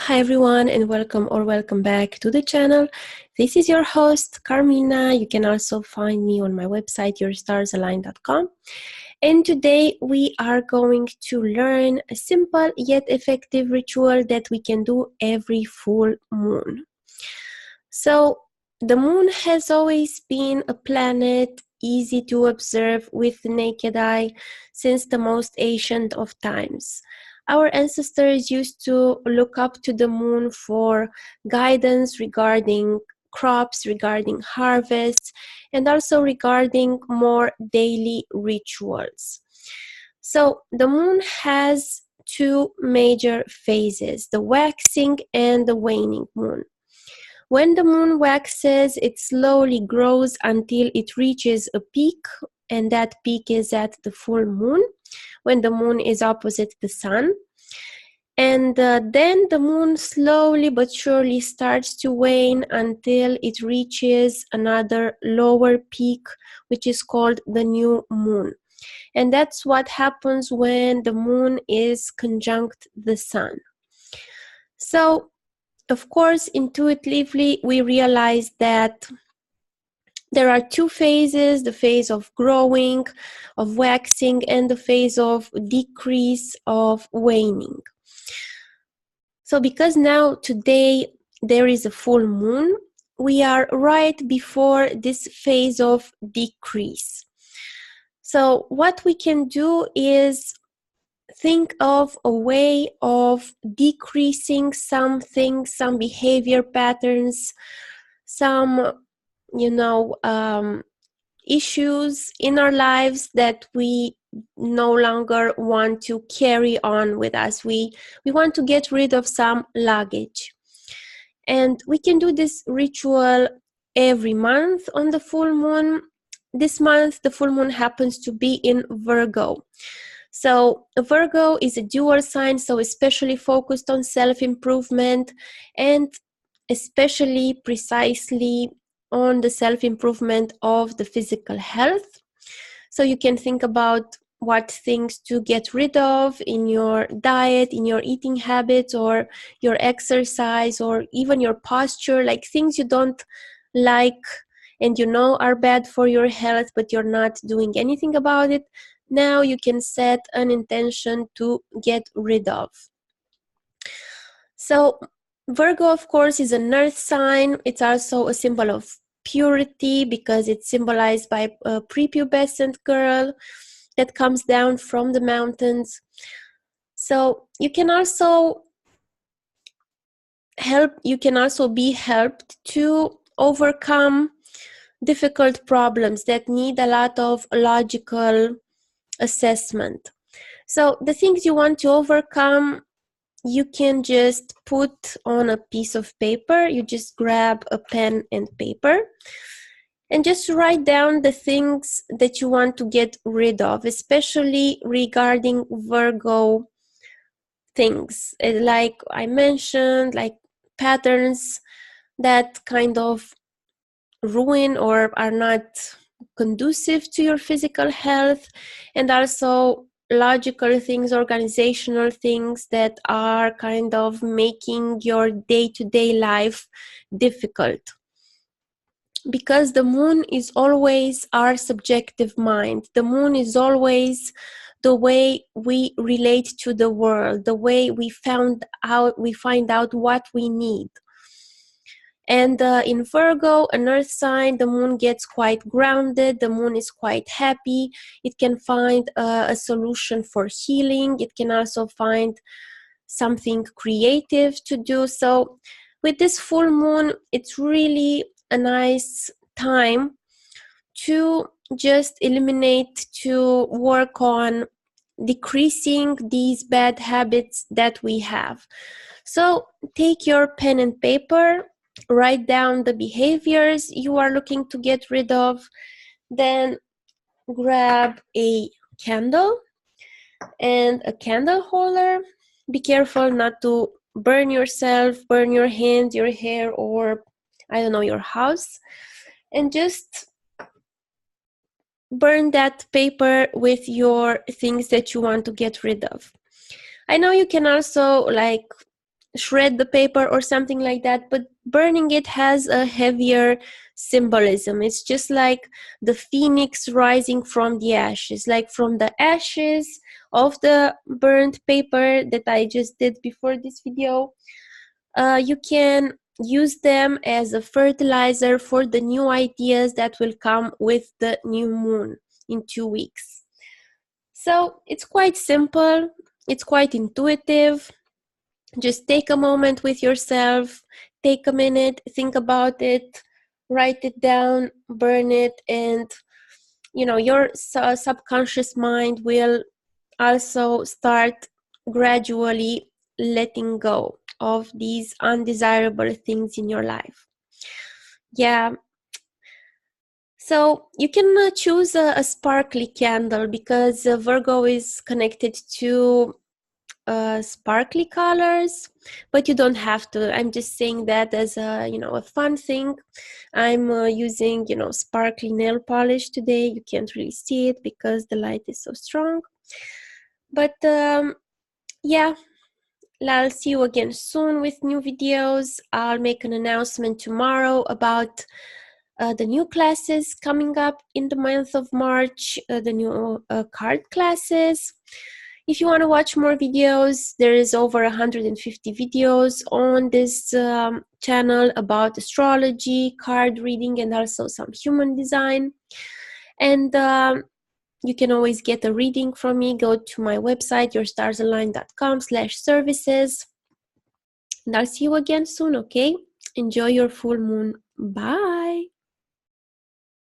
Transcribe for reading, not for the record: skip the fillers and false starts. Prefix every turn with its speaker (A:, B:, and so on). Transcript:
A: Hi everyone, and welcome back to the channel. This is your host Carmina. You can also find me on my website yourstars-align.com. And today we are going to learn a simple yet effective ritual that we can do every full moon. So the moon has always been a planet easy to observe with the naked eye since the most ancient of times. Our ancestors used to look up to the moon for guidance regarding crops, regarding harvests, and also regarding more daily rituals. So the moon has two major phases, the waxing and the waning moon. When the moon waxes, it slowly grows until it reaches a peak, and that peak is at the full moon, when the moon is opposite the sun. And then the moon slowly but surely starts to wane until it reaches another lower peak, which is called the new moon. And that's what happens when the moon is conjunct the sun. So, of course, intuitively, we realize that there are two phases, the phase of growing, of waxing, and the phase of decrease, of waning. So because now today there is a full moon, we are right before this phase of decrease. So what we can do is think of a way of decreasing something, some behavior patterns, some, issues in our lives that we no longer want to carry on with us. We want to get rid of some luggage. And we can do this ritual every month on the full moon. This month, the full moon happens to be in Virgo. So Virgo is a dual sign, so especially focused on self-improvement and especially precisely on the self-improvement of the physical health. So you can think about what things to get rid of in your diet, in your eating habits, or your exercise, or even your posture, like things you don't like and you know are bad for your health, but you're not doing anything about it. Now you can set an intention to get rid of. So Virgo, of course, is an earth sign. It's also a symbol of purity because it's symbolized by a prepubescent girl that comes down from the mountains. So you can also be helped to overcome difficult problems that need a lot of logical assessment. So the things you want to overcome, you can just put on a piece of paper. You just grab a pen and paper and just write down the things that you want to get rid of, especially regarding Virgo things. Like I mentioned, like patterns that kind of ruin or are not conducive to your physical health, and also logical things, organizational things that are kind of making your day-to-day life difficult. Because the moon is always our subjective mind. The moon is always the way we relate to the world, the way we find out what we need. And in Virgo, an earth sign, the moon gets quite grounded, the moon is quite happy. It can find a solution for healing. It can also find something creative to do. So with this full moon, it's really a nice time to just eliminate, to work on decreasing these bad habits that we have. So take your pen and paper, write down the behaviors you are looking to get rid of, then grab a candle and a candle holder. Be careful not to burn yourself, burn your hands, your hair, or your house, and just burn that paper with your things that you want to get rid of. I know you can also shred the paper or something like that, but burning it has a heavier symbolism. It's just like the phoenix rising from the ashes, like from the ashes of the burnt paper that I just did before this video. You can use them as a fertilizer for the new ideas that will come with the new moon in 2 weeks. So it's quite simple, it's quite intuitive. Just take a moment with yourself, take a minute, think about it, write it down, burn it, and your subconscious mind will also start gradually letting go of these undesirable things in your life. Yeah. So you can choose a sparkly candle, because Virgo is connected to sparkly colors, but you don't have to. I'm just saying that as a fun thing. I'm using sparkly nail polish today. You can't really see it because the light is so strong, but yeah, I'll see you again soon with new videos. I'll make an announcement tomorrow about the new classes coming up in the month of March, the new card classes. If you want to watch more videos, there is over 150 videos on this channel about astrology, card reading, and also some human design. And you can always get a reading from me. Go to my website, yourstarsaligned.com/services. And I'll see you again soon, okay? Enjoy your full moon. Bye.